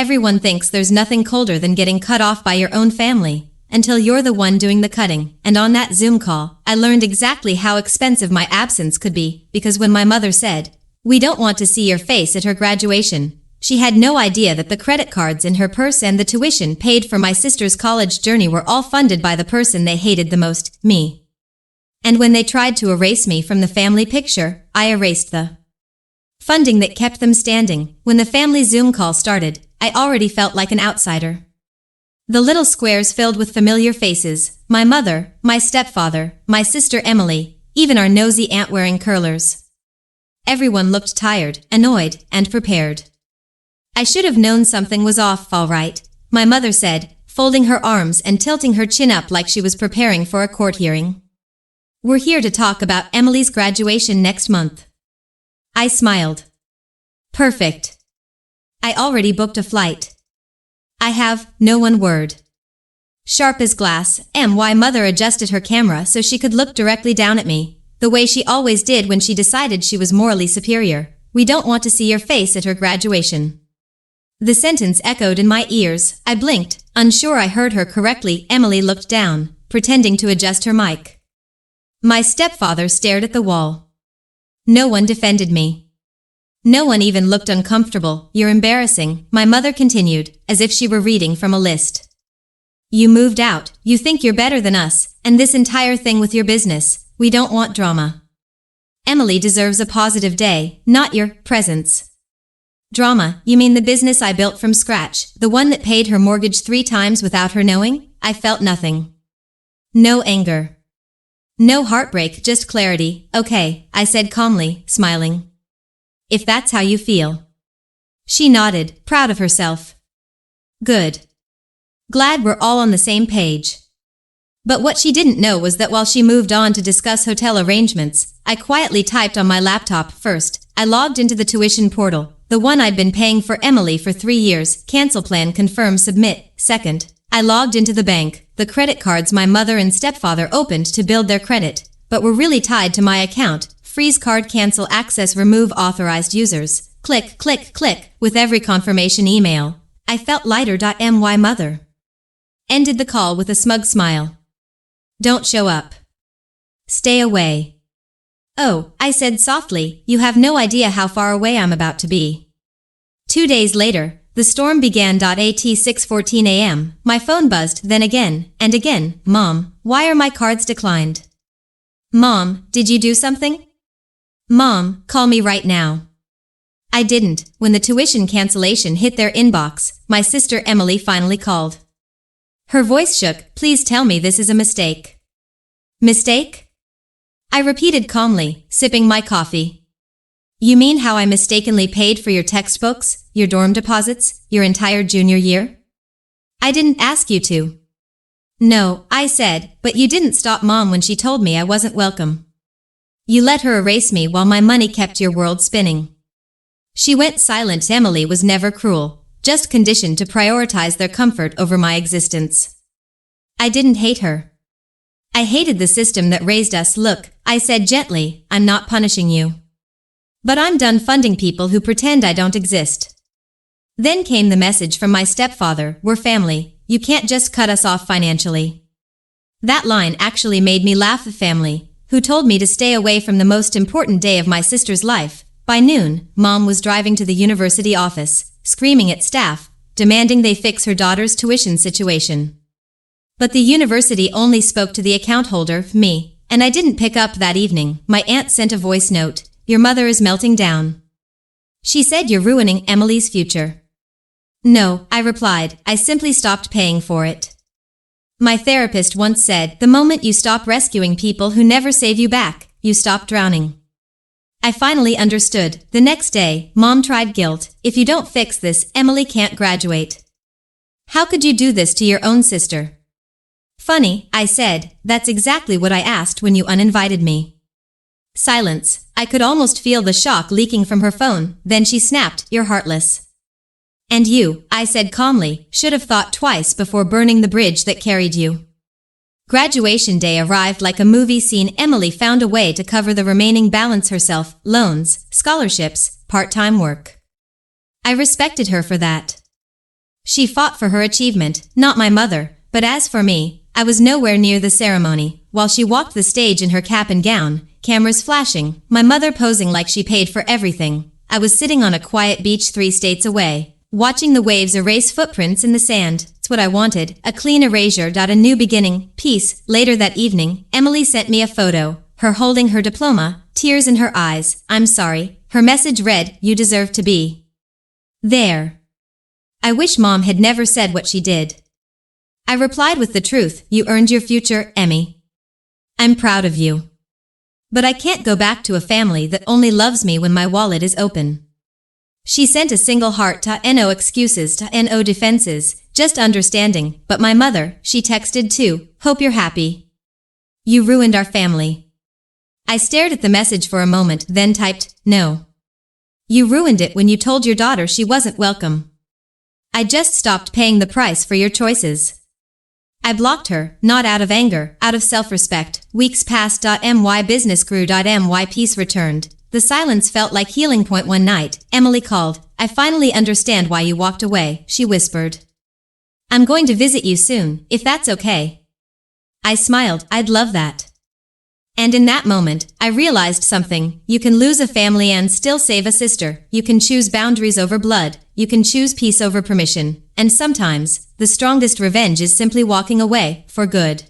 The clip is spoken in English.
Everyone thinks there's nothing colder than getting cut off by your own family, until you're the one doing the cutting. And on that Zoom call, I learned exactly how expensive my absence could be, because when my mother said, "We don't want to see your face at her graduation," she had no idea that the credit cards in her purse and the tuition paid for my sister's college journey were all funded by the person they hated the most, me. And when they tried to erase me from the family picture, I erased the funding that kept them standing. When the family Zoom call started, I already felt like an outsider. The little squares filled with familiar faces, my mother, my stepfather, my sister Emily, even our nosy aunt wearing curlers. Everyone looked tired, annoyed, and prepared. I should have known something was off, all right, my mother said, folding her arms and tilting her chin up like she was preparing for a court hearing. "We're here to talk about Emily's graduation next month." I smiled. "Perfect. I already booked a flight. I have no one word." Sharp as glass, my mother adjusted her camera so she could look directly down at me, the way she always did when she decided she was morally superior. "We don't want to see your face at her graduation." The sentence echoed in my ears. I blinked, unsure I heard her correctly. Emily looked down, pretending to adjust her mic. My stepfather stared at the wall. No one defended me. No one even looked uncomfortable. "You're embarrassing," my mother continued, as if she were reading from a list. "You moved out, you think you're better than us, and this entire thing with your business, we don't want drama. Emily deserves a positive day, not your presence." "Drama, you mean the business I built from scratch, the one that paid her mortgage 3 times without her knowing?" I felt nothing. No anger. No heartbreak, just clarity. "Okay," I said calmly, smiling. "If that's how you feel." She nodded, proud of herself. "Good. Glad we're all on the same page." But what she didn't know was that while she moved on to discuss hotel arrangements, I quietly typed on my laptop. First, I logged into the tuition portal, the one I'd been paying for Emily for 3 years. Cancel plan, confirm, submit. Second, I logged into the bank, the credit cards my mother and stepfather opened to build their credit, but were really tied to my account. Freeze card, cancel access, remove authorized users. Click, click, click. With every confirmation email, I felt lighter. My mother ended the call with a smug smile. "Don't show up. Stay away." "Oh," I said softly, "you have no idea how far away I'm about to be." 2 days later, the storm began. At 6:14 a.m., my phone buzzed, then again, and again. "Mom, why are my cards declined?" "Mom, did you do something?" "Mom, call me right now." I didn't. When the tuition cancellation hit their inbox, my sister Emily finally called. Her voice shook. "Please tell me this is a mistake." "Mistake?" I repeated calmly, sipping my coffee. "You mean how I mistakenly paid for your textbooks, your dorm deposits, your entire junior year?" "I didn't ask you to." "No," I said, "but you didn't stop Mom when she told me I wasn't welcome. You let her erase me while my money kept your world spinning." She went silent. Emily was never cruel, just conditioned to prioritize their comfort over my existence. I didn't hate her. I hated the system that raised us. "Look," I said gently, "I'm not punishing you. But I'm done funding people who pretend I don't exist." Then came the message from my stepfather, "We're family, you can't just cut us off financially." That line actually made me laugh. The family, who told me to stay away from the most important day of my sister's life. By noon, Mom was driving to the university office, screaming at staff, demanding they fix her daughter's tuition situation. But the university only spoke to the account holder, me, and I didn't pick up that evening. My aunt sent a voice note, "Your mother is melting down. She said you're ruining Emily's future." "No," I replied, "I simply stopped paying for it. My therapist once said, the moment you stop rescuing people who never save you back, you stop drowning." I finally understood. The next day, Mom tried guilt. "If you don't fix this, Emily can't graduate. How could you do this to your own sister?" "Funny," I said, "that's exactly what I asked when you uninvited me." Silence. I could almost feel the shock leaking from her phone. Then she snapped, "You're heartless." "And you," I said calmly, "should have thought twice before burning the bridge that carried you." Graduation day arrived like a movie scene. Emily found a way to cover the remaining balance herself, loans, scholarships, part-time work. I respected her for that. She fought for her achievement, not my mother, but as for me, I was nowhere near the ceremony. While she walked the stage in her cap and gown, cameras flashing, my mother posing like she paid for everything, I was sitting on a quiet beach 3 states away, watching the waves erase footprints in the sand. It's what I wanted, a clean erasure. A new beginning, peace. Later that evening, Emily sent me a photo, her holding her diploma, tears in her eyes. I'm sorry. Her message read, you deserve to be there. I wish Mom had never said what she did. I replied with the truth, you earned your future, Emmy. I'm proud of you. But I can't go back to a family that only loves me when my wallet is open. She sent a single heart. No excuses, no defenses, just understanding. But my mother, she texted too, hope you're happy. You ruined our family. I stared at the message for a moment, then typed, no. You ruined it when you told your daughter she wasn't welcome. I just stopped paying the price for your choices. I blocked her, not out of anger, out of self-respect. Weeks passed. My business grew. My peace returned. The silence felt like healing. One night, Emily called. I finally understand why you walked away, she whispered. I'm going to visit you soon, if that's okay. I smiled, I'd love that. And in that moment, I realized something. You can lose a family and still save a sister. You can choose boundaries over blood. You can choose peace over permission. And sometimes, the strongest revenge is simply walking away, for good.